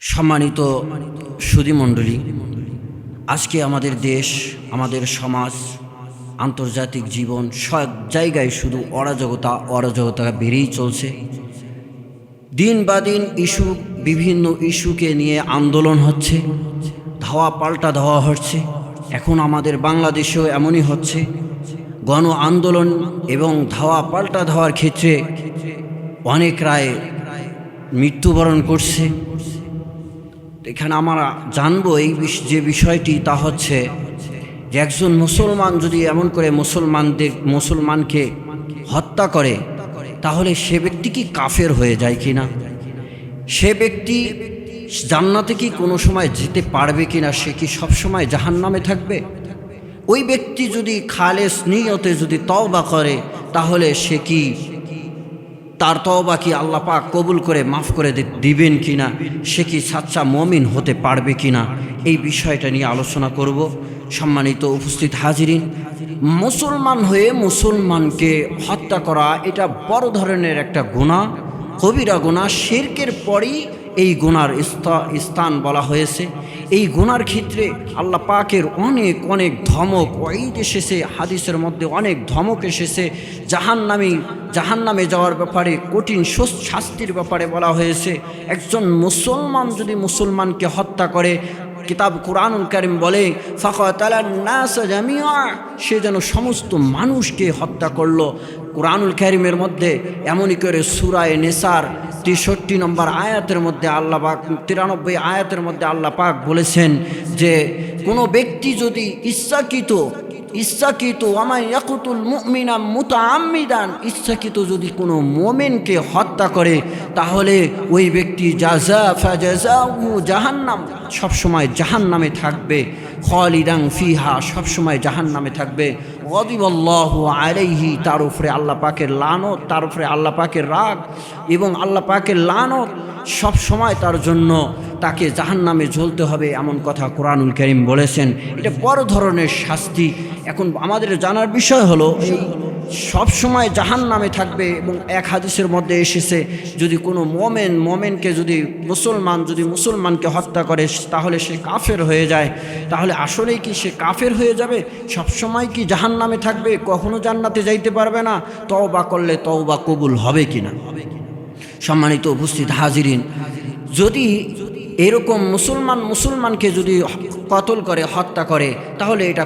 সম্মানিত সুধীমণ্ডলী, আজকে আমাদের দেশ, আমাদের সমাজ, আন্তর্জাতিক জীবন সব জায়গায় শুধু অরাজকতা বেড়েই চলছে। দিন বা দিন বিভিন্ন ইস্যুকে নিয়ে আন্দোলন হচ্ছে, ধাওয়া পাল্টা ধাওয়া হচ্ছে। এখন আমাদের বাংলাদেশেও এমনই হচ্ছে। গণ আন্দোলন এবং ধাওয়া পাল্টা ধাওয়ার ক্ষেত্রে অনেক রায় মৃত্যুবরণ করছে। এখানে আমরা জানবো যে বিষয়টি, তা হচ্ছে যে একজন মুসলমান যদি এমন করে মুসলমানকে হত্যা করে, তাহলে সে ব্যক্তি কি কাফের হয়ে যায় কিনা, সে ব্যক্তি জান্নাতে কি কোনো সময় যেতে পারবে কিনা, সে কি সবসময় জাহান্নামে থাকবে? ওই ব্যক্তি যদি খালেস নিয়তে যদি তওবা করে, তাহলে সে কি তার তওবা কি আল্লাহ পাক কবুল করে মাফ করে দিবেন কিনা, সে কি সাচ্চা মুমিন হতে পারবে কিনা, এই বিষয়টা নিয়ে আলোচনা করব। সম্মানিত উপস্থিত হাজিরিন, মুসলমান হয়ে মুসলমানকে হত্যা করা এটা বড় ধরনের একটা গুনাহ, কবিরা গুনাহ। শিরকের পরই এই গুনার স্থান বলা হয়েছে। এই গুনার ক্ষেত্রে আল্লাহ পাকের অনেক অনেক ধমক ওয়াইদ এসেছে, হাদিসের মধ্যে অনেক ধমক এসেছে। জাহান্নামে যাওয়ার ব্যাপারে, কঠিন শাস্তির ব্যাপারে বলা হয়েছে। একজন মুসলমান যদি মুসলমানকে হত্যা করে, কিতাব কুরআনুল কারীম বলে ফাকাতালান নাস জামিআ, সে যেন সমস্ত মানুষকে হত্যা করলো। কুরআনুল কারীমের মধ্যে এমনই করে সূরা নিসার 63 নম্বর আয়াতের মধ্যে আল্লাহ পাক, 93 আয়াতের মধ্যে আল্লাহ পাক বলেছেন যে কোনো ব্যক্তি যদি ইচ্ছাকৃত ওয়ামান ইয়াকুতুল মুমিনা মুতাআম্মিদান, ইচ্ছাকৃত যদি কোনো মুমিনকে হত্যা করে, তাহলে ওই ব্যক্তি ফাজাযাহু জাহান্নাম, সবসময় জাহান্নামে থাকবে। খালিদান ফিহা, সবসময় জাহান্নামে থাকবে। গাদিবাল্লাহু আলাইহি, তার উপরে আল্লাহ পাকের লানত, তার উপরে আল্লাহ পাকের রাগ এবং আল্লাহ পাকের লানত সব সময় তার জন্য, তাকে জাহান্নামে জ্বলতে হবে, এমন কথা কুরআনুল কারীম বলেছেন। এটা বড় ধরনের শাস্তি। এখন আমাদের জানার বিষয় হলো, এই সব সময় জাহান্নামে থাকবে। এবং এক হাদিসের মধ্যে এসেছে, যদি কোনো মোমেনকে যদি মুসলমানকে হত্যা করে, তাহলে সে কাফের হয়ে যায়। তাহলে আসলেই কি সে কাফের হয়ে যাবে? সব সময় কি জাহান্নামে থাকবে, কখনো জান্নাতে যাইতে পারবে না? তওবা করলে তওবা কবুল হবে কিনা? সম্মানিত উপস্থিত হাজিরিন, যদি এরকম মুসলমানকে যদি কতল করে, হত্যা করে, তাহলে এটা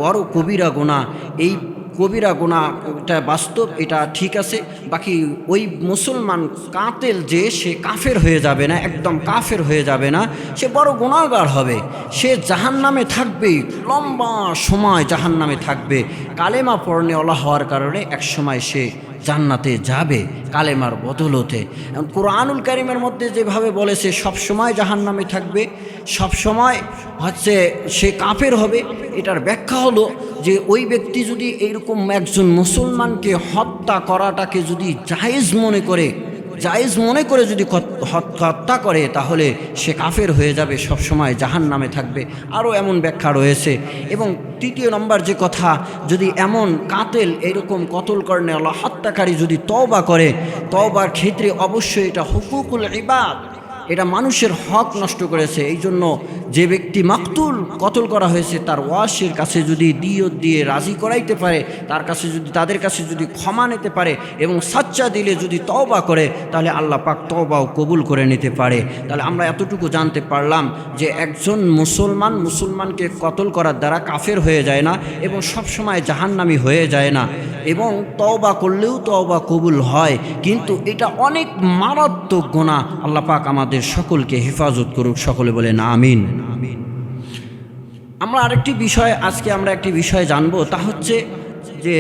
বড় কবিরা গুনাহ। এই কবিরা গুনাহ এটা বাস্তব, এটা ঠিক আছে। বাকি ওই মুসলমান কাতেল যে, সে কাফের হয়ে যাবে না, একদম কাফের হয়ে যাবে না, সে বড় গুনাহগার হবে। সে জাহান্নামে থাকবে, লম্বা সময় জাহান্নামে থাকবে। কালেমা পড়নে ওলা হওয়ার কারণে এক সময় সে জান্নাতে যাবে কালেমার বদলতে। কুরআনুল কারীমের মধ্যে যেভাবে বলেছে সব সময় জাহান্নামে থাকবে, সব সময় হচ্ছে সে কাফের হবে, এটার ব্যাখ্যা হলো যে ওই ব্যক্তি যদি এইরকম একজন মুসলমানকে হত্যা করাটাকে যদি জায়েজ মনে করে যদি হত্যা করে, তাহলে সে কাফের হয়ে যাবে, সব সময় জাহান্নামে থাকবে। আরও এমন ব্যাখ্যা রয়েছে। এবং তৃতীয় নম্বর যে কথা, যদি এমন কাতেল, এরকম কতল করনে আল্লাহ হত্যাকারী যদি তওবা করে, তওবার ক্ষেত্রে অবশ্যই এটা হুকুকুল ইবাদ, এটা মানুষের হক নষ্ট করেছে। এই জন্য যে ব্যক্তি কতল করা হয়েছে, তার ওয়াসির কাছে যদি দিয়ত দিয়ে রাজি করাইতে পারে, তাদের কাছে যদি ক্ষমা নিতে পারে এবং সাচ্চা দিলে যদি তওবা করে, তাহলে আল্লাহ পাক তওবাও কবুল করে নিতে পারে। তাহলে আমরা এতটুকু জানতে পারলাম যে একজন মুসলমানকে কতল করার দ্বারা কাফের হয়ে যায় না এবং সব সময় জাহান্নামী হয়ে যায় না, এবং তওবা করলেও তওবা কবুল হয়। কিন্তু এটা অনেক মারাত্মক গুনাহ। আল্লাহ পাক আমাদের সকলকে হেফাজত করুক, সকলে বলেন আমিন। আজকে আমরা একটি বিষয় জানবো, তা হচ্ছে যে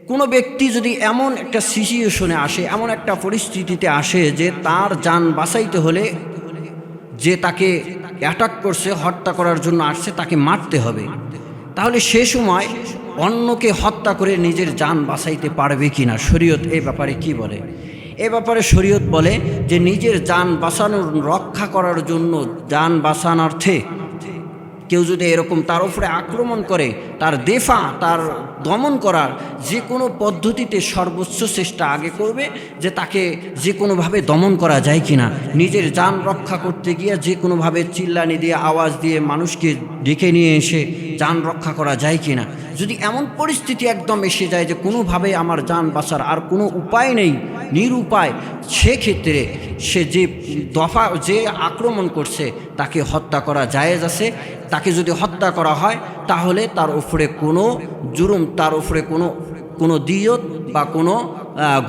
কোনো ব্যক্তি যদি এমন একটা সিচুয়েশনে আসে, এমন একটা পরিস্থিতিতে আসে যে তার জান বাঁচাইতে হলে, যে তাকে অ্যাটাক করছে, হত্যা করার জন্য আসছে, তাকে মারতে হবে, তাহলে সে সময় অন্যকে হত্যা করে নিজের জান বাঁচাইতে পারবে কিনা? শরীয়ত এই ব্যাপারে কি বলে? এ ব্যাপারে শরীয়ত বলে যে নিজের জান বাঁচানোর, রক্ষা করার জন্য, জান বাঁচানার্থে কেউ যদি এরকম তার উপরে আক্রমণ করে, তার দেফা, তার দমন করার যে কোনো পদ্ধতিতে সর্বোচ্চ চেষ্টা আগে করবে যে তাকে যে কোনোভাবে দমন করা যায় কিনা। নিজের জান রক্ষা করতে গিয়ে যে কোনোভাবে চিল্লানি দিয়ে, আওয়াজ দিয়ে মানুষকে ডেকে নিয়ে এসে জান রক্ষা করা যায় কিনা। যদি এমন পরিস্থিতি একদম এসে যায় যে কোনোভাবে আমার জান বাঁচার আর কোনো উপায় নেই, নিরুপায়, সেক্ষেত্রে সে যে আক্রমণ করছে তাকে হত্যা করা জায়েজ আছে। তাকে যদি হত্যা করা হয় তাহলে তার উপরে কোনো জুরুম, তার উপরে কোনো দিয়ত বা কোনো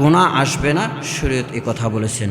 গুনাহ আসবে না। শরীয়ত এ কথা বলেছেন।